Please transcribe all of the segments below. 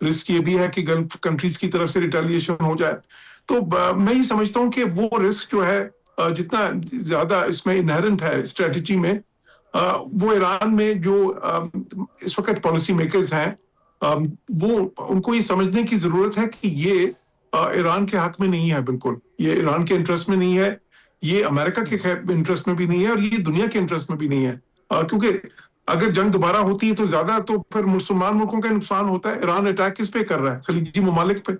Risk یہ بھی ہے کہ گلف کنٹریز کی طرف سے ریٹیلیشن ہو جائے. تو میں یہ سمجھتا ہوں کہ وہ رسک جو ہے جتنا زیادہ اس میں انہرنٹ ہے اسٹریٹجی میں، وہ ایران میں جو اس وقت پالیسی میکرز ہیں وہ ان کو یہ سمجھنے کی ضرورت ہے کہ یہ ایران کے حق میں نہیں ہے، بالکل یہ ایران کے انٹرسٹ میں نہیں ہے، یہ امریکہ کے انٹرسٹ میں بھی نہیں ہے، اور یہ دنیا کے انٹرسٹ میں بھی نہیں ہے. کیونکہ اگر جنگ دوبارہ ہوتی ہے تو زیادہ تو پھر مسلمان ملکوں کا نقصان ہوتا ہے. ایران اٹیک کس پہ کر رہا ہے؟ خلیجی ممالک پہ.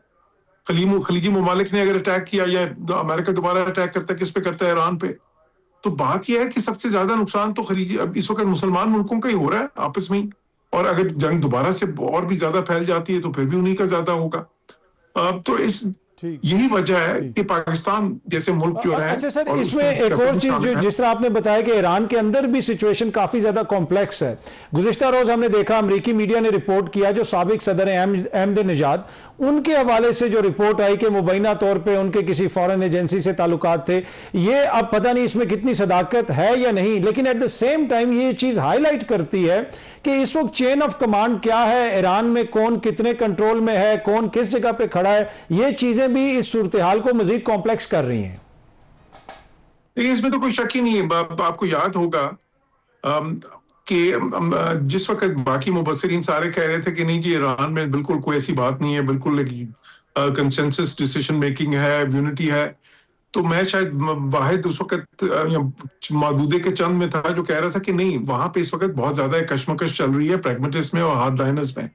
خلیجی ممالک نے اگر اٹیک کیا یا امریکہ دوبارہ اٹیک کرتا ہے، کس پہ کرتا ہے؟ ایران پہ. تو بات یہ ہے کہ سب سے زیادہ نقصان تو خلیجی اب اس وقت مسلمان ملکوں کا ہی ہو رہا ہے آپس میں ہی، اور اگر جنگ دوبارہ سے اور بھی زیادہ پھیل جاتی ہے تو پھر بھی انہی کا زیادہ ہوگا. تو یہی وجہ ہے کہ پاکستان جیسے ملک جو ہے. اچھا سر، اس میں ایک اور چیز جو جس طرح آپ نے بتایا کہ ایران کے اندر بھی سچویشن کافی زیادہ کمپلیکس ہے. گزشتہ روز ہم نے دیکھا امریکی میڈیا نے رپورٹ کیا، جو سابق صدر احمد نژاد، ان کے حوالے سے جو رپورٹ آئی کہ مبینہ طور پہ ان کے کسی فورن ایجنسی سے تعلقات تھے. یہ اب پتہ نہیں اس میں کتنی صداقت ہے یا نہیں، لیکن ایٹ دا سیم ٹائم یہ چیز ہائی لائٹ کرتی ہے کہ اس وقت چین آف کمانڈ کیا ہے ایران میں، کون کتنے کنٹرول میں ہے، کون کس جگہ پہ کھڑا ہے. یہ چیزیں بھی اس صورتحال کو مزید کمپلیکس کر رہی ہیں. لیکن اس میں تو کوئی شک ہی نہیں ہے. آپ کو یاد ہوگا کہ جس وقت باقی مبصرین سارے کہہ رہے تھے کہ نہیں جی ایران میں بالکل کوئی ایسی بات نہیں ہے، بالکل کنسنسس ڈیسیشن میکنگ ہے، یونٹی ہے، تو میں شاید واحد اس وقت محدودے کے چند میں تھا جو کہہ رہا تھا کہ نہیں، وہاں پہ اس وقت بہت زیادہ کشمکش چل رہی ہے پریگمیٹسٹ میں اور ہارڈ لائنرز میں.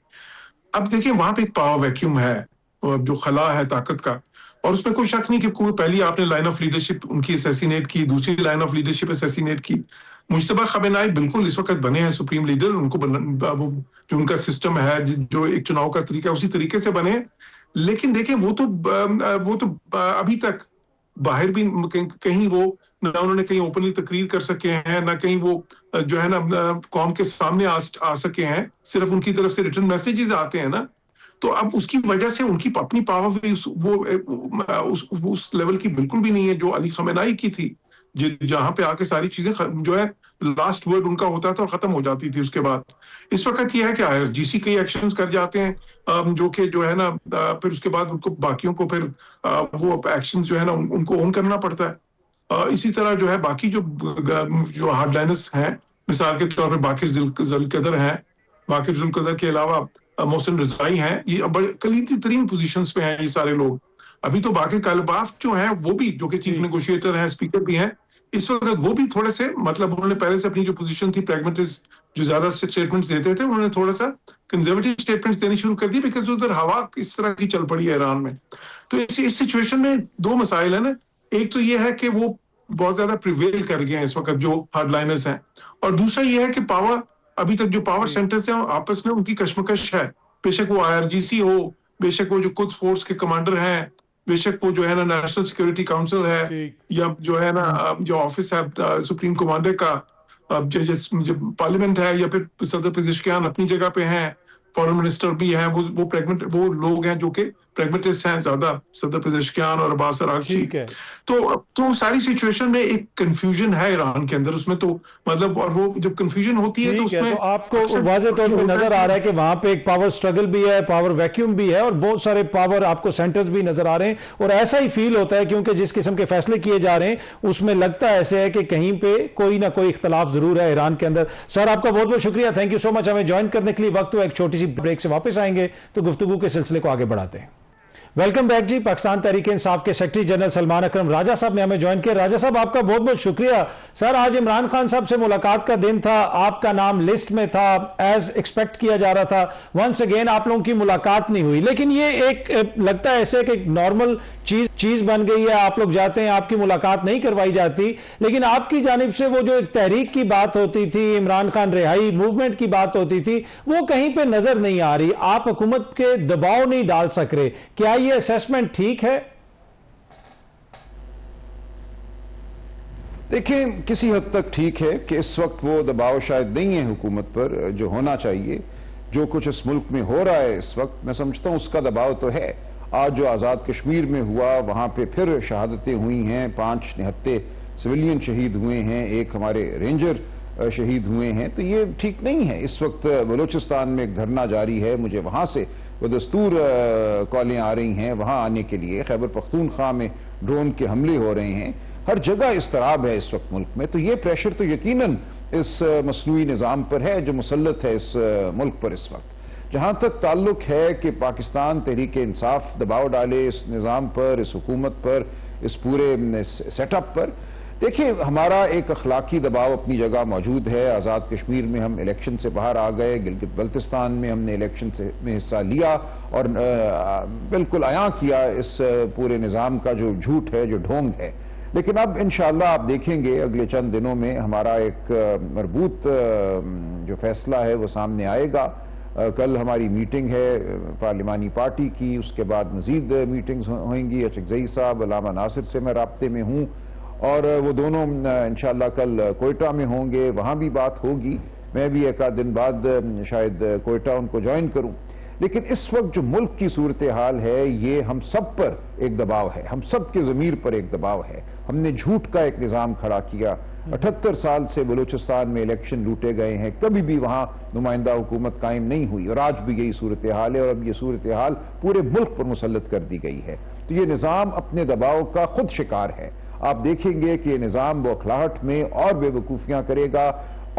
اب دیکھیں وہاں پہ ایک پاور ویکیوم ہے جو خلا ہے طاقت کا، اور اس میں کوئی شک نہیں کہ کوئی پہلی آپ نے لائن آف لیڈرشپ ان کی اسیسینیٹ کی، دوسری لائن آف لیڈرشپ اسیسینیٹ کی. مجتبیٰ خامنہئی بالکل اس وقت بنے ہیں سپریم لیڈر، ان کو جو ان کا سسٹم ہے، جو ایک چناؤ کا طریقہ اسی طریقے سے بنے. لیکن دیکھیں وہ تو ابھی تک باہر بھی کہیں وہ نہ انہوں نے کہیں اوپنلی تقریر کر سکے ہیں، نہ کہیں وہ جو ہے نا قوم کے سامنے آ سکے ہیں. صرف ان کی طرف سے ریٹن میسیجز آتے ہیں نا. تو اب اس کی وجہ سے ان کی اپنی پاور اس لیول کی بالکل بھی نہیں ہے جو علی خامنہئی کی تھی، جہاں پہ آ کے ساری چیزیں جو ہے لاسٹ ورڈ ان کا ہوتا تھا اور ختم ہو جاتی تھی اس کے بعد. اس وقت یہ ہے کہ IRGC کئی ایکشنز کر جاتے ہیں جو کہ جو ہے نا پھر اس کے بعد ان کو باقیوں کو پھر وہ ایکشنز جو ہے نا ان کو اون کرنا پڑتا ہے. اسی طرح جو ہے باقی جو ہارڈ لائنرز ہیں، مثال کے طور پہ باقر ذوالقدر ہیں، باقر ذوالقدر کے علاوہ محسن رضائی ہیں، یہ کلیدی ترین پوزیشنز پہ ہیں یہ سارے لوگ. ابھی تو باقر کالباف جو ہیں وہ بھی، جو کہ چیف نیگوشیٹر ہیں، اسپیکر بھی ہیں، اس وقت وہ بھی تھوڑے سے مطلب انہوں نے پہلے سے اپنی جو پوزیشن تھی پریگمیٹسٹ جو زیادہ سٹیٹمنٹس دیتے تھے، انہوں نے تھوڑا سا کنزرویٹو سٹیٹمنٹس دینی شروع کر دی، بیکاز ادھر ہوا اس طرح کی چل پڑی ہے ایران میں. تو اس سچویشن میں دو مسائل ہیں نا. ایک تو یہ ہے کہ وہ بہت زیادہ پریویل کر گئے ہیں اس وقت جو ہارڈ لائنرز ہیں، اور دوسرا یہ ہے کہ پاور ابھی تک جو پاور سینٹرز ہیں آپس میں ان کی کشمکش ہے. بے شک وہ IRGC ہو، بے شک وہ جو قدس فورس کے کمانڈر ہیں، بے شک وہ جو ہے نا نیشنل سیکورٹی کاؤنسل ہے، یا جو ہے نا جو آفس ہے سپریم کمانڈر کا، جو پارلیمنٹ ہے، یا پھر صدر پزشکیان اپنی جگہ پہ ہیں، فورن منسٹر بھی ہیں، وہ لوگ ہیں جو کہ پریگمیٹسٹ ہیں زیادہ، صدر پزشکیان اور عباس اراغچی. تو ساری سچویشن میں ایک کنفیوژن ہے ایران کے اندر. اس میں تو مطلب، اور وہ جب کنفیوژن ہوتی ہے تو اس میں آپ کو واضح طور پہ نظر آ رہا ہے کہ وہاں پہ ایک پاور سٹرگل بھی ہے، پاور ویکیوم بھی ہے، اور بہت سارے پاور آپ کو سینٹرز بھی نظر آ رہے ہیں. اور ایسا ہی فیل ہوتا ہے کیونکہ جس قسم کے فیصلے کیے جا رہے ہیں اس میں لگتا ایسے ہے کہ کہیں پہ کوئی نہ کوئی اختلاف ضرور ہے ایران کے اندر. سر آپ کا بہت بہت شکریہ، تھینک یو سو مچ ہمیں جوائن کرنے کے لیے. وقت ہو ایک چھوٹی سی بریک سے واپس آئیں گے تو گفتگو کے سلسلے کو آگے بڑھاتے ہیں. ویلکم بیک جی. پاکستان تحریک انصاف کے سیکرٹری جنرل سلمان اکرم راجہ صاحب نے ہمیں جوائن کیا. راجہ صاحب آپ کا بہت بہت شکریہ. سر آج عمران خان صاحب سے ملاقات کا دن تھا، آپ کا نام لسٹ میں تھا، ایز ایکسپیکٹ کیا جا رہا تھا. ونس اگین آپ لوگوں کی ملاقات نہیں ہوئی، لیکن یہ ایک لگتا ہے ایسے کہ ایک نارمل چیز بن گئی ہے. آپ لوگ جاتے ہیں، آپ کی ملاقات نہیں کروائی جاتی، لیکن آپ کی جانب سے وہ جو ایک تحریک کی بات ہوتی تھی، عمران خان رہائی موومنٹ کی بات ہوتی تھی، وہ کہیں پہ نظر نہیں آ رہی. آپ حکومت کے دباؤ نہیں ڈال سک رہے. کیا یہ اسیسمنٹ ٹھیک ہے؟ دیکھیں کسی حد تک ٹھیک ہے کہ اس وقت وہ دباؤ شاید نہیں ہے حکومت پر جو ہونا چاہیے. جو کچھ اس ملک میں ہو رہا ہے اس وقت، میں سمجھتا ہوں اس کا دباؤ تو ہے. آج جو آزاد کشمیر میں ہوا، وہاں پہ پھر شہادتیں ہوئی ہیں، 5 نہتے سویلین شہید ہوئے ہیں، ایک ہمارے رینجر شہید ہوئے ہیں. تو یہ ٹھیک نہیں ہے. اس وقت بلوچستان میں ایک دھرنا جاری ہے، مجھے وہاں سے بدستور کالیں آ رہی ہیں وہاں آنے کے لیے، خیبر پختونخوا میں ڈرون کے حملے ہو رہے ہیں، ہر جگہ اضطراب ہے اس وقت ملک میں، تو یہ پریشر تو یقیناً اس مصنوعی نظام پر ہے جو مسلط ہے اس ملک پر اس وقت۔ جہاں تک تعلق ہے کہ پاکستان تحریک انصاف دباؤ ڈالے اس نظام پر، اس حکومت پر، اس پورے سیٹ اپ پر، دیکھیں ہمارا ایک اخلاقی دباؤ اپنی جگہ موجود ہے۔ آزاد کشمیر میں ہم الیکشن سے باہر آ گئے، گلگت بلتستان میں ہم نے الیکشن میں حصہ لیا اور بالکل عیاں کیا اس پورے نظام کا جو جھوٹ ہے، جو ڈھونگ ہے، لیکن اب انشاءاللہ آپ دیکھیں گے اگلے چند دنوں میں ہمارا ایک مربوط جو فیصلہ ہے وہ سامنے آئے گا۔ کل ہماری میٹنگ ہے پارلیمانی پارٹی کی، اس کے بعد مزید میٹنگز ہوئیں گی۔ اچکزئی صاحب، علامہ ناصر سے میں رابطے میں ہوں اور وہ دونوں انشاءاللہ کل کوئٹہ میں ہوں گے، وہاں بھی بات ہوگی۔ میں بھی ایک آدھ دن بعد شاید کوئٹہ ان کو جوائن کروں۔ لیکن اس وقت جو ملک کی صورتحال ہے یہ ہم سب پر ایک دباؤ ہے، ہم سب کے ضمیر پر ایک دباؤ ہے۔ ہم نے جھوٹ کا ایک نظام کھڑا کیا، 78 سال سے بلوچستان میں الیکشن لوٹے گئے ہیں، کبھی بھی وہاں نمائندہ حکومت قائم نہیں ہوئی اور آج بھی یہی صورتحال ہے، اور اب یہ صورتحال پورے ملک پر مسلط کر دی گئی ہے۔ تو یہ نظام اپنے دباؤ کا خود شکار ہے۔ آپ دیکھیں گے کہ یہ نظام بوکھلاہٹ میں اور بے وقوفیاں کرے گا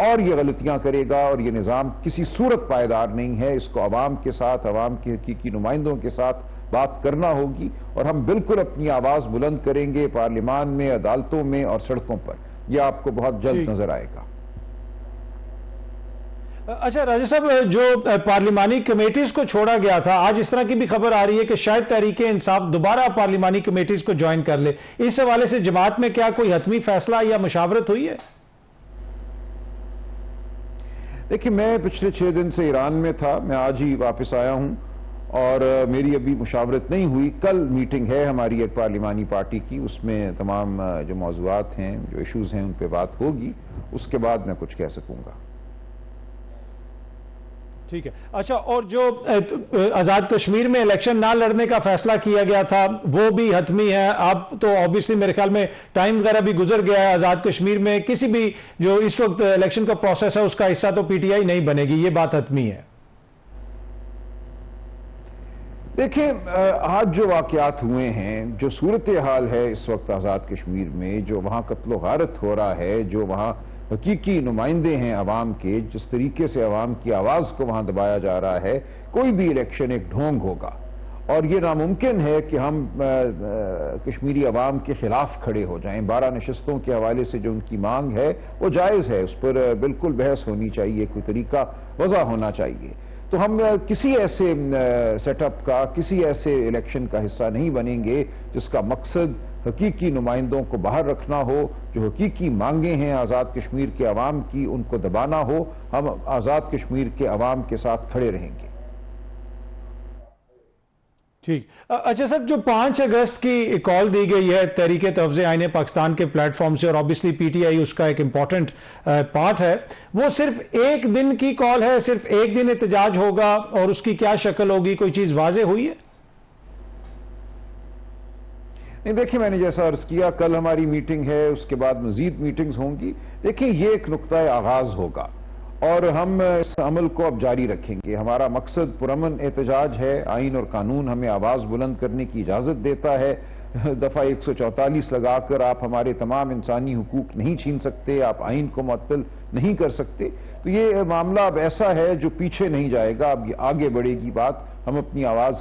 اور یہ غلطیاں کرے گا، اور یہ نظام کسی صورت پائیدار نہیں ہے۔ اس کو عوام کے ساتھ، عوام کے حقیقی نمائندوں کے ساتھ بات کرنا ہوگی، اور ہم بالکل اپنی آواز بلند کریں گے پارلیمان میں، عدالتوں میں اور سڑکوں پر۔ یہ آپ کو بہت جلد نظر آئے گا۔ اچھا راجہ صاحب، جو پارلیمانی کمیٹیز کو چھوڑا گیا تھا، آج اس طرح کی بھی خبر آ رہی ہے کہ شاید تحریک انصاف دوبارہ پارلیمانی کمیٹیز کو جوائن کر لے، اس حوالے سے جماعت میں کیا کوئی حتمی فیصلہ یا مشاورت ہوئی ہے؟ دیکھیں میں پچھلے 6 دن سے ایران میں تھا، میں آج ہی واپس آیا ہوں اور میری ابھی مشاورت نہیں ہوئی۔ کل میٹنگ ہے ہماری ایک پارلیمانی پارٹی کی، اس میں تمام جو موضوعات ہیں، جو ایشوز ہیں، ان پہ بات ہوگی، اس کے بعد میں کچھ کہہ سکوں گا۔ ٹھیک ہے۔ اچھا، اور جو آزاد کشمیر میں الیکشن نہ لڑنے کا فیصلہ کیا گیا تھا وہ بھی حتمی ہے؟ اب تو obviously میرے خیال میں ٹائم وغیرہ بھی گزر گیا ہے، آزاد کشمیر میں کسی بھی جو اس وقت الیکشن کا پروسیس ہے اس کا حصہ تو پی ٹی آئی نہیں بنے گی، یہ بات حتمی ہے؟ دیکھیں آج جو واقعات ہوئے ہیں، جو صورتحال ہے اس وقت آزاد کشمیر میں، جو وہاں قتل و غارت ہو رہا ہے، جو وہاں حقیقی نمائندے ہیں عوام کے، جس طریقے سے عوام کی آواز کو وہاں دبایا جا رہا ہے، کوئی بھی الیکشن ایک ڈھونگ ہوگا، اور یہ ناممکن ہے کہ ہم کشمیری عوام کے خلاف کھڑے ہو جائیں۔ 12 نشستوں کے حوالے سے جو ان کی مانگ ہے وہ جائز ہے، اس پر بالکل بحث ہونی چاہیے، کوئی طریقہ وضع ہونا چاہیے۔ تو ہم کسی ایسے سیٹ اپ کا، کسی ایسے الیکشن کا حصہ نہیں بنیں گے جس کا مقصد حقیقی نمائندوں کو باہر رکھنا ہو، جو حقیقی مانگیں ہیں آزاد کشمیر کے عوام کی ان کو دبانا ہو۔ ہم آزاد کشمیر کے عوام کے ساتھ کھڑے رہیں گے۔ ٹھیک۔ اچھا صاحب، جو 5 اگست کی کال دی گئی ہے تحریک تحفظ آئین پاکستان کے پلیٹ فارم سے، اور obviously پی ٹی آئی اس کا ایک امپورٹنٹ پارٹ ہے، وہ صرف ایک دن کی کال ہے؟ صرف ایک دن احتجاج ہوگا اور اس کی کیا شکل ہوگی؟ کوئی چیز واضح ہوئی ہے؟ نہیں، دیکھیں میں نے جیسا عرض کیا، کل ہماری میٹنگ ہے، اس کے بعد مزید میٹنگز ہوں گی۔ دیکھیں یہ ایک نقطہ آغاز ہوگا اور ہم اس عمل کو اب جاری رکھیں گے۔ ہمارا مقصد پرامن احتجاج ہے، آئین اور قانون ہمیں آواز بلند کرنے کی اجازت دیتا ہے۔ دفعہ 144 لگا کر آپ ہمارے تمام انسانی حقوق نہیں چھین سکتے، آپ آئین کو معطل نہیں کر سکتے۔ تو یہ معاملہ اب ایسا ہے جو پیچھے نہیں جائے گا، اب یہ آگے بڑھے گی بات۔ ہم اپنی آواز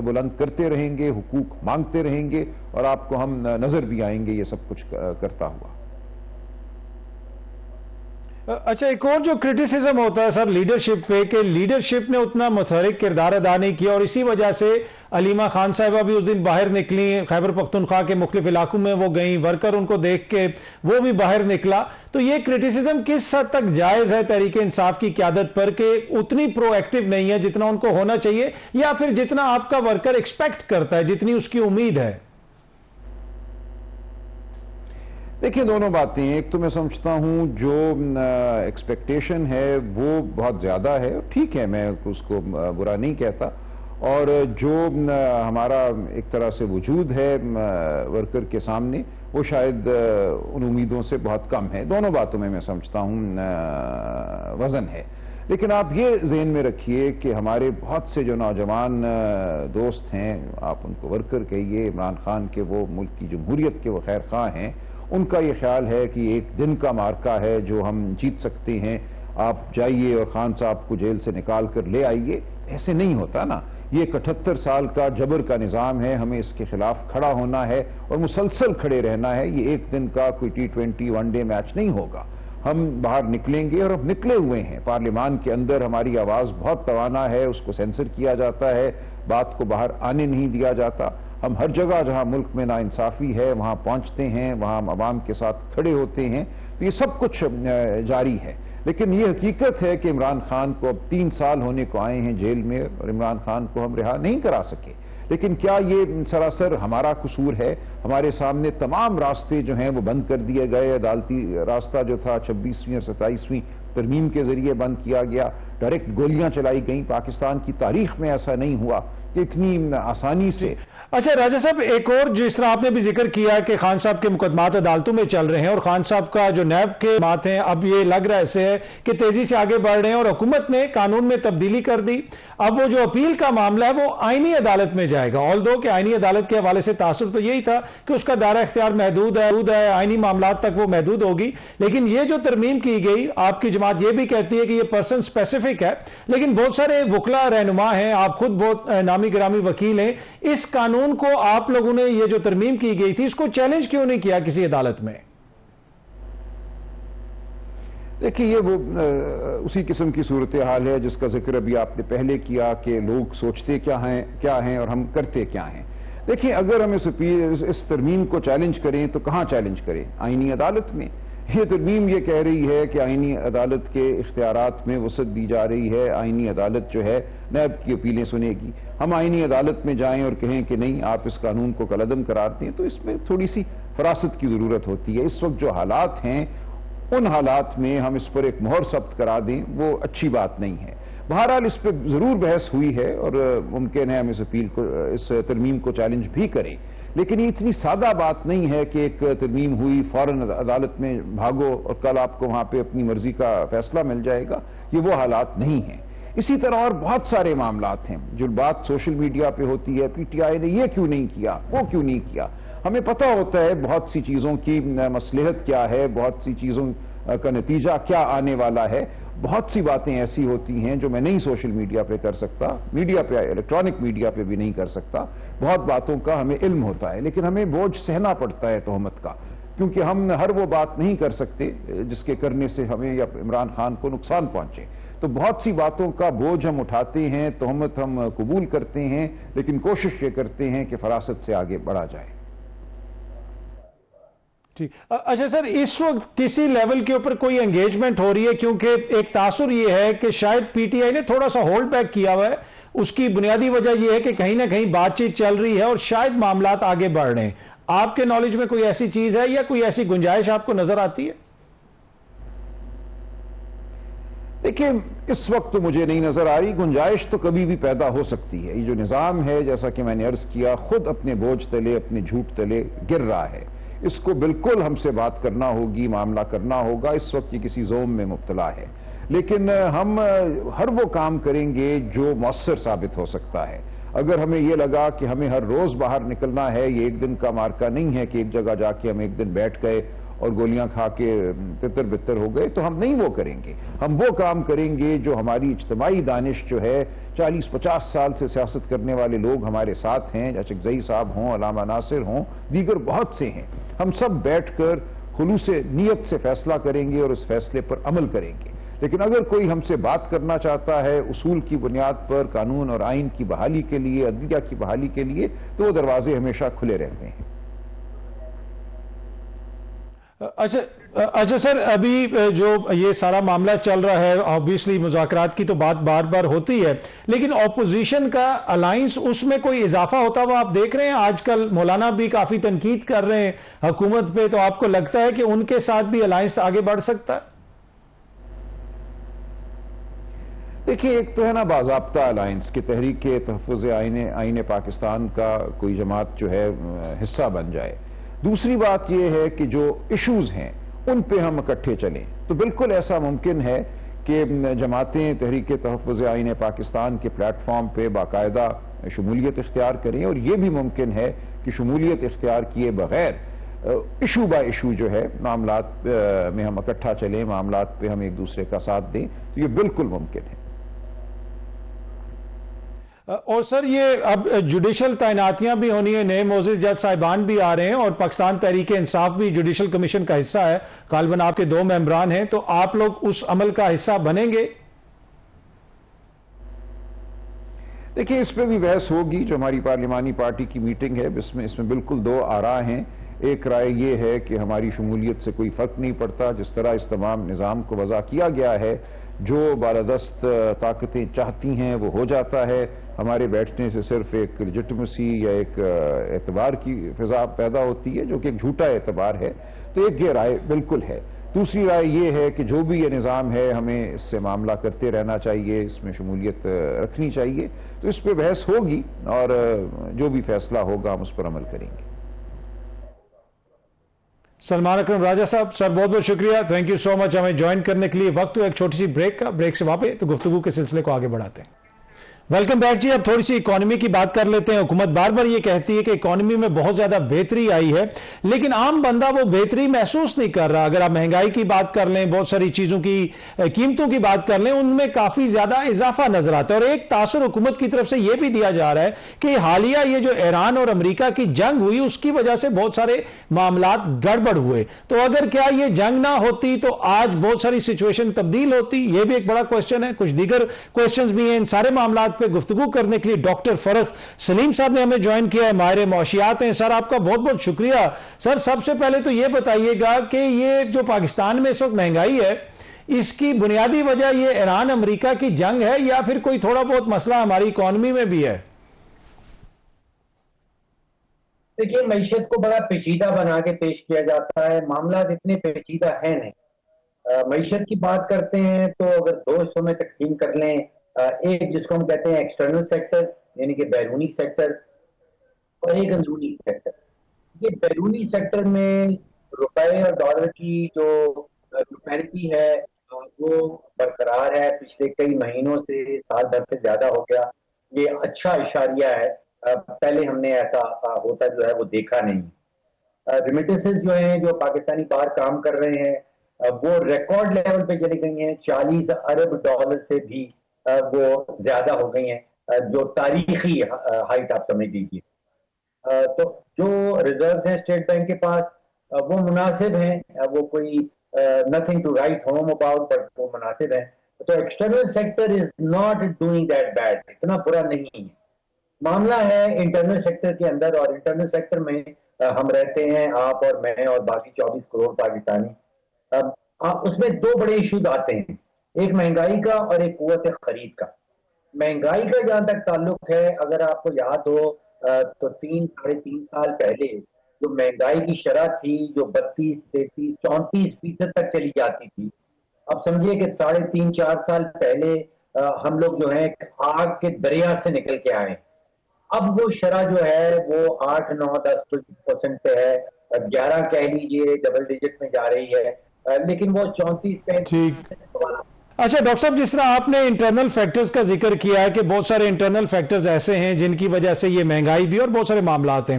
بلند کرتے رہیں گے، حقوق مانگتے رہیں گے، اور آپ کو ہم نظر بھی آئیں گے یہ سب کچھ کرتا ہوا۔ اچھا، ایک اور جو کرٹیسزم ہوتا ہے سر لیڈرشپ پہ، کہ لیڈرشپ نے اتنا متحرک کردار ادا نہیں کیا، اور اسی وجہ سے علیمہ خان صاحبہ بھی اس دن باہر نکلی، خیبر پختونخوا کے مختلف علاقوں میں وہ گئیں، ورکر ان کو دیکھ کے وہ بھی باہر نکلا۔ تو یہ کرٹیسزم کس حد تک جائز ہے تحریک انصاف کی قیادت پر کہ اتنی پرو ایکٹیو نہیں ہے جتنا ان کو ہونا چاہیے، یا پھر جتنا آپ کا ورکر ایکسپیکٹ کرتا ہے، جتنی اس کی امید ہے؟ دیکھیں دونوں باتیں ہیں۔ ایک تو میں سمجھتا ہوں جو ایکسپیکٹیشن ہے وہ بہت زیادہ ہے، ٹھیک ہے، میں اس کو برا نہیں کہتا، اور جو ہمارا ایک طرح سے وجود ہے ورکر کے سامنے وہ شاید ان امیدوں سے بہت کم ہے۔ دونوں باتوں میں سمجھتا ہوں وزن ہے۔ لیکن آپ یہ ذہن میں رکھیے کہ ہمارے بہت سے جو نوجوان دوست ہیں، آپ ان کو ورکر کہیے، عمران خان کے وہ ملک کی جمہوریت کے وہ خیر خواہ ہیں، ان کا یہ خیال ہے کہ ایک دن کا معرکہ ہے جو ہم جیت سکتے ہیں، آپ جائیے اور خان صاحب کو جیل سے نکال کر لے آئیے۔ ایسے نہیں ہوتا نا، یہ 78 سال کا جبر کا نظام ہے، ہمیں اس کے خلاف کھڑا ہونا ہے اور مسلسل کھڑے رہنا ہے۔ یہ ایک دن کا کوئی T20 ون ڈے میچ نہیں ہوگا۔ ہم باہر نکلیں گے اور ہم نکلے ہوئے ہیں۔ پارلیمان کے اندر ہماری آواز بہت توانا ہے، اس کو سینسر کیا جاتا ہے، بات کو باہر آنے نہیں دیا جاتا۔ ہم ہر جگہ جہاں ملک میں ناانصافی ہے وہاں پہنچتے ہیں، وہاں ہم عوام کے ساتھ کھڑے ہوتے ہیں، تو یہ سب کچھ جاری ہے۔ لیکن یہ حقیقت ہے کہ عمران خان کو اب 3 سال ہونے کو آئے ہیں جیل میں، اور عمران خان کو ہم رہا نہیں کرا سکے۔ لیکن کیا یہ سراسر ہمارا قصور ہے؟ ہمارے سامنے تمام راستے جو ہیں وہ بند کر دیے گئے۔ عدالتی راستہ جو تھا 26ویں اور 27ویں ترمیم کے ذریعے بند کیا گیا، ڈائریکٹ گولیاں چلائی گئیں۔ پاکستان کی تاریخ میں ایسا نہیں ہوا کہ اتنی آسانی سے۔ اچھا راجہ صاحب، ایک اور جس طرح آپ نے بھی ذکر کیا کہ خان صاحب کے مقدمات عدالتوں میں چل رہے ہیں، اور خان صاحب کا جو نیب کے مات ہیں اب یہ لگ رہا ایسے ہے کہ تیزی سے آگے بڑھ رہے ہیں، اور حکومت نے قانون میں تبدیلی کر دی۔ اب وہ جو اپیل کا معاملہ ہے وہ آئینی عدالت میں جائے گا، آلدو کہ آئینی عدالت کے حوالے سے تاثر تو یہی تھا کہ اس کا دائرہ اختیار محدود ہے، آئینی معاملات تک وہ محدود ہوگی۔ لیکن یہ جو ترمیم کی گئی، آپ کی جماعت یہ بھی کہتی ہے کہ یہ پرسن سپیسیفک ہے، لیکن بہت سارے وکلا رہنما ہیں، آپ خود بہت نامی گرامی وکیل ہیں، اس قانون کو آپ لوگوں نے یہ جو ترمیم کی گئی تھی اس کو چیلنج کیوں نہیں کیا کسی عدالت میں؟ دیکھیے یہ وہ اسی قسم کی صورتحال ہے جس کا ذکر ابھی آپ نے پہلے کیا کہ لوگ سوچتے کیا ہیں اور ہم کرتے کیا ہیں۔ دیکھیں اگر ہم اس ترمیم کو چیلنج کریں تو کہاں چیلنج کریں؟ آئینی عدالت میں۔ یہ ترمیم یہ کہہ رہی ہے کہ آئینی عدالت کے اختیارات میں وسعت دی جا رہی ہے، آئینی عدالت جو ہے نیب کی اپیلیں سنے گی۔ ہم آئینی عدالت میں جائیں اور کہیں کہ نہیں آپ اس قانون کو کالعدم قرار دیں، تو اس میں تھوڑی سی فراست کی ضرورت ہوتی ہے۔ اس وقت جو حالات ہیں ان حالات میں ہم اس پر ایک مہر ثبت کرا دیں وہ اچھی بات نہیں ہے۔ بہرحال اس پہ ضرور بحث ہوئی ہے اور ممکن ہے ہم اس ترمیم کو چیلنج بھی کریں، لیکن یہ اتنی سادہ بات نہیں ہے کہ ایک ترمیم ہوئی فوراً عدالت میں بھاگو اور کل آپ کو وہاں پہ اپنی مرضی کا فیصلہ مل جائے گا۔ یہ وہ حالات نہیں ہیں۔ اسی طرح اور بہت سارے معاملات ہیں جو بات سوشل میڈیا پہ ہوتی ہے، پی ٹی آئی نے یہ کیوں نہیں کیا، وہ کیوں نہیں کیا۔ ہمیں پتہ ہوتا ہے بہت سی چیزوں کی مصلحت کیا ہے، بہت سی چیزوں کا نتیجہ کیا آنے والا ہے۔ بہت سی باتیں ایسی ہوتی ہیں جو میں نہیں سوشل میڈیا پہ کر سکتا، میڈیا پہ الیکٹرانک میڈیا پہ بھی نہیں کر سکتا۔ بہت باتوں کا ہمیں علم ہوتا ہے، لیکن ہمیں بوجھ سہنا پڑتا ہے تہمت کا، کیونکہ ہم ہر وہ بات نہیں کر سکتے جس کے کرنے سے ہمیں یا عمران خان کو نقصان پہنچے۔ تو بہت سی باتوں کا بوجھ ہم اٹھاتے ہیں، تہمت ہم قبول کرتے ہیں، لیکن کوشش یہ کرتے ہیں کہ فراست سے آگے بڑھا جائے۔ اچھا سر، اس وقت کسی لیول کے اوپر کوئی انگیجمنٹ ہو رہی ہے؟ کیونکہ ایک تاثر یہ ہے کہ شاید پی ٹی آئی نے تھوڑا سا ہولڈ بیک کیا ہوا ہے، اس کی بنیادی وجہ یہ ہے کہ کہیں نہ کہیں بات چیت چل رہی ہے اور شاید معاملات آگے بڑھ رہے ہیں۔ آپ کے نالج میں کوئی ایسی چیز ہے یا کوئی ایسی گنجائش آپ کو نظر آتی ہے؟ دیکھیں اس وقت تو مجھے نہیں نظر آ رہی، گنجائش تو کبھی بھی پیدا ہو سکتی ہے۔ یہ جو نظام ہے جیسا کہ میں نے عرض کیا خود اپنے بوجھ تلے اپنے جھوٹ تلے گر رہا ہے، اس کو بالکل ہم سے بات کرنا ہوگی، معاملہ کرنا ہوگا۔ اس وقت یہ کسی زوم میں مبتلا ہے، لیکن ہم ہر وہ کام کریں گے جو مؤثر ثابت ہو سکتا ہے۔ اگر ہمیں یہ لگا کہ ہمیں ہر روز باہر نکلنا ہے، یہ ایک دن کا مارکہ نہیں ہے کہ ایک جگہ جا کے ہم ایک دن بیٹھ گئے اور گولیاں کھا کے تتر بتر ہو گئے، تو ہم نہیں وہ کریں گے۔ ہم وہ کام کریں گے جو ہماری اجتماعی دانش جو ہے، 40-50 سال سے سیاست کرنے والے لوگ ہمارے ساتھ ہیں، اچکزئی صاحب ہوں، علامہ ناصر ہوں، دیگر بہت سے ہیں۔ ہم سب بیٹھ کر خلوص نیت سے فیصلہ کریں گے اور اس فیصلے پر عمل کریں گے۔ لیکن اگر کوئی ہم سے بات کرنا چاہتا ہے اصول کی بنیاد پر، قانون اور آئین کی بحالی کے لیے، عدلیہ کی بحالی کے لیے، تو وہ دروازے ہمیشہ کھلے رہتے ہیں۔ اچھا سر، ابھی جو یہ سارا معاملہ چل رہا ہے، obviously مذاکرات کی تو بات بار بار ہوتی ہے، لیکن اپوزیشن کا الائنس اس میں کوئی اضافہ ہوتا ہوا آپ دیکھ رہے ہیں؟ آج کل مولانا بھی کافی تنقید کر رہے ہیں حکومت پہ، تو آپ کو لگتا ہے کہ ان کے ساتھ بھی الائنس آگے بڑھ سکتا ہے؟ دیکھیے ایک تو ہے نا باضابطہ الائنس کہ تحریک تحفظ آئین پاکستان کا کوئی جماعت جو ہے حصہ بن جائے۔ دوسری بات یہ ہے کہ جو ایشوز ہیں ان پہ ہم اکٹھے چلیں، تو بالکل ایسا ممکن ہے کہ جماعتیں تحریک تحفظ آئین پاکستان کے پلیٹ فارم پہ باقاعدہ شمولیت اختیار کریں، اور یہ بھی ممکن ہے کہ شمولیت اختیار کیے بغیر ایشو بائی ایشو جو ہے معاملات میں ہم اکٹھا چلیں، معاملات پہ ہم ایک دوسرے کا ساتھ دیں، تو یہ بالکل ممکن ہے۔ اور سر یہ اب جوڈیشل تعیناتیاں بھی ہونی ہیں، نئے معزز جج صاحبان بھی آ رہے ہیں، اور پاکستان تحریک انصاف بھی جوڈیشل کمیشن کا حصہ ہے، غالباً آپ کے 2 ممبران ہیں، تو آپ لوگ اس عمل کا حصہ بنیں گے؟ دیکھیں اس پہ بھی بحث ہوگی، جو ہماری پارلیمانی پارٹی کی میٹنگ ہے اس میں بالکل 2 آراء ہیں۔ ایک رائے یہ ہے کہ ہماری شمولیت سے کوئی فرق نہیں پڑتا، جس طرح اس تمام نظام کو وضع کیا گیا ہے، جو بالادست طاقتیں چاہتی ہیں وہ ہو جاتا ہے، ہمارے بیٹھنے سے صرف ایک لیجٹمیسی یا ایک اعتبار کی فضا پیدا ہوتی ہے، جو کہ ایک جھوٹا اعتبار ہے۔ تو ایک یہ رائے بالکل ہے۔ دوسری رائے یہ ہے کہ جو بھی یہ نظام ہے ہمیں اس سے معاملہ کرتے رہنا چاہیے، اس میں شمولیت رکھنی چاہیے، تو اس پہ بحث ہوگی، اور جو بھی فیصلہ ہوگا ہم اس پر عمل کریں گے۔ سلمان اکرم راجہ صاحب، سر بہت بہت شکریہ، تھینک یو سو مچ ہمیں جوائن کرنے کے لیے۔ وقت ہو ایک چھوٹی سی بریک کا، بریک سے واپس تو گفتگو کے سلسلے کو آگے بڑھاتے ہیں۔ ویلکم بیک جی، اب تھوڑی سی اکانومی کی بات کر لیتے ہیں۔ حکومت بار بار یہ کہتی ہے کہ اکانومی میں بہت زیادہ بہتری آئی ہے، لیکن عام بندہ وہ بہتری محسوس نہیں کر رہا۔ اگر آپ مہنگائی کی بات کر لیں، بہت ساری چیزوں کی قیمتوں کی بات کر لیں، ان میں کافی زیادہ اضافہ نظر آتا ہے، اور ایک تاثر حکومت کی طرف سے یہ بھی دیا جا رہا ہے کہ حالیہ یہ جو ایران اور امریکہ کی جنگ ہوئی، اس کی وجہ سے بہت سارے معاملات گڑبڑ ہوئے۔ تو اگر کیا یہ جنگ نہ ہوتی تو آج بہت ساری سچویشن تبدیل ہوتی؟ یہ بھی ایک بڑا کوسچن ہے۔ کچھ دیگر کوسچنز بھی ہیں، ان سارے معاملات پہ گفتگو کرنے کے لیے ڈاکٹر فرخ سلیم صاحب نے ہمیں جوائن کیا ہے، ماہر معاشیات ہیں۔ سر آپ کا بہت بہت شکریہ۔ سر سب سے پہلے تو یہ بتائیے گا کہ یہ جو پاکستان میں اس وقت مہنگائی ہے، اس کی بنیادی وجہ یہ ایران امریکہ کی جنگ ہے، یا پھر کوئی تھوڑا بہت مسئلہ ہماری اکانومی میں بھی ہے؟ دیکھیے، معیشت کو بڑا پیچیدہ بنا کے پیش کیا جاتا ہے، معاملات اتنے پیچیدہ ہیں نہیں۔ معیشت کی بات کرتے ہیں تو اگر 2 حصوں میں تقسیم کر لیں، ایک جس کو ہم کہتے ہیں ایکسٹرنل سیکٹر، یعنی کہ بیرونی سیکٹر، اور ایک اندرونی سیکٹر۔ یہ بیرونی سیکٹر میں روپے اور ڈالر کی جو پیرٹی ہے وہ برقرار ہے، پچھلے کئی مہینوں سے، سال بھر سے زیادہ ہو گیا۔ یہ اچھا اشاریہ ہے، پہلے ہم نے ایسا ہوتا جو ہے وہ دیکھا نہیں۔ ریمیٹنسز جو ہیں، جو پاکستانی باہر کام کر رہے ہیں، وہ ریکارڈ لیول پہ چلی گئی ہیں، 40 ارب ڈالر سے بھی وہ زیادہ ہو گئی ہیں، جو تاریخی ہائٹ آپ سمجھ لیجیے۔ تو جو ریزروز ہیں اسٹیٹ بینک کے پاس، وہ مناسب ہیں، وہ کوئی nothing to write home about, but وہ مناسب ہیں۔ تو external sector is not doing that bad, اتنا برا نہیں ہے۔ معاملہ ہے انٹرنل سیکٹر کے اندر، اور انٹرنل سیکٹر میں ہم رہتے ہیں، آپ اور میں اور باقی 24 کروڑ پاکستانی۔ اس میں 2 بڑے ایشوز آتے ہیں، ایک مہنگائی کا اور ایک قوت خرید کا۔ مہنگائی کا جہاں تک تعلق ہے، اگر آپ کو یاد ہو تو 3-3.5 سال پہلے جو مہنگائی کی شرح تھی، جو 32, 33, 34% تک چلی جاتی تھی، اب سمجھیے کہ 3.5-4 سال پہلے ہم لوگ جو ہیں آگ کے دریا سے نکل کے آئے۔ اب وہ شرح جو ہے وہ 8, 9, 10% پہ ہے، 11 کہہ لیجیے، ڈبل ڈیجٹ میں جا رہی ہے، لیکن وہ 34-35%۔ اچھا ڈاکٹر صاحب، جس طرح آپ نے انٹرنل فیکٹرز کا ذکر کیا ہے کہ بہت سارے انٹرنل فیکٹرز ایسے ہیں جن کی وجہ سے یہ مہنگائی بھی اور بہت سارے معاملات ہیں،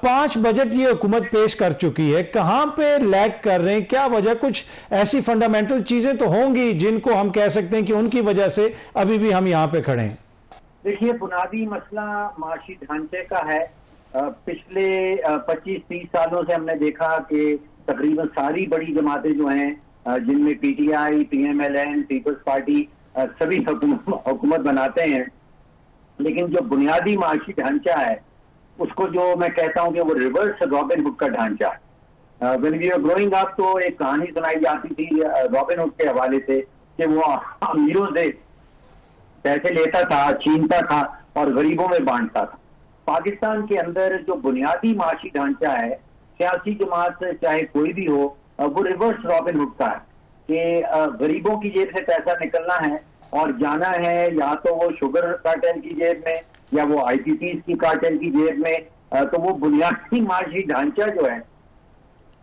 5 بجٹ یہ حکومت پیش کر چکی ہے، کہاں پہ لیگ کر رہے ہیں؟ کیا وجہ؟ کچھ ایسی فنڈامنٹل چیزیں تو ہوں گی جن کو ہم کہہ سکتے ہیں کہ ان کی وجہ سے ابھی بھی ہم یہاں پہ کھڑے ہیں۔ دیکھیے، بنیادی مسئلہ معاشی ڈھانچے کا ہے۔ پچھلے 25-30 سالوں سے ہم نے دیکھا کہ تقریباً ساری بڑی جماعتیں جو ہیں، جن میں P T I, P M L N, Peoples Party, سبھی حکومت بناتے ہیں، لیکن جو بنیادی معاشی ڈھانچہ ہے اس کو جو میں کہتا ہوں کہ وہ ریورس رابن ہوڈ کا ڈھانچہ ہے۔ when we were growing up تو ایک کہانی سنائی جاتی تھی رابن ہوڈ کے حوالے سے کہ وہ امیروں سے پیسے لیتا تھا، چھینتا تھا اور غریبوں میں بانٹتا تھا۔ پاکستان کے اندر جو بنیادی معاشی ڈھانچہ ہے، سیاسی جماعت سے چاہے کوئی بھی ہو، وہ ریورس رابن ہوڈ کا ہے کہ غریبوں کی جیب سے پیسہ نکلنا ہے اور جانا ہے یا تو وہ شوگر کارٹل کی جیب میں یا وہ آئی پی پیز کی کارٹل کی جیب میں۔ تو وہ بنیادی معاشی ڈھانچہ جو ہے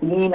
3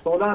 16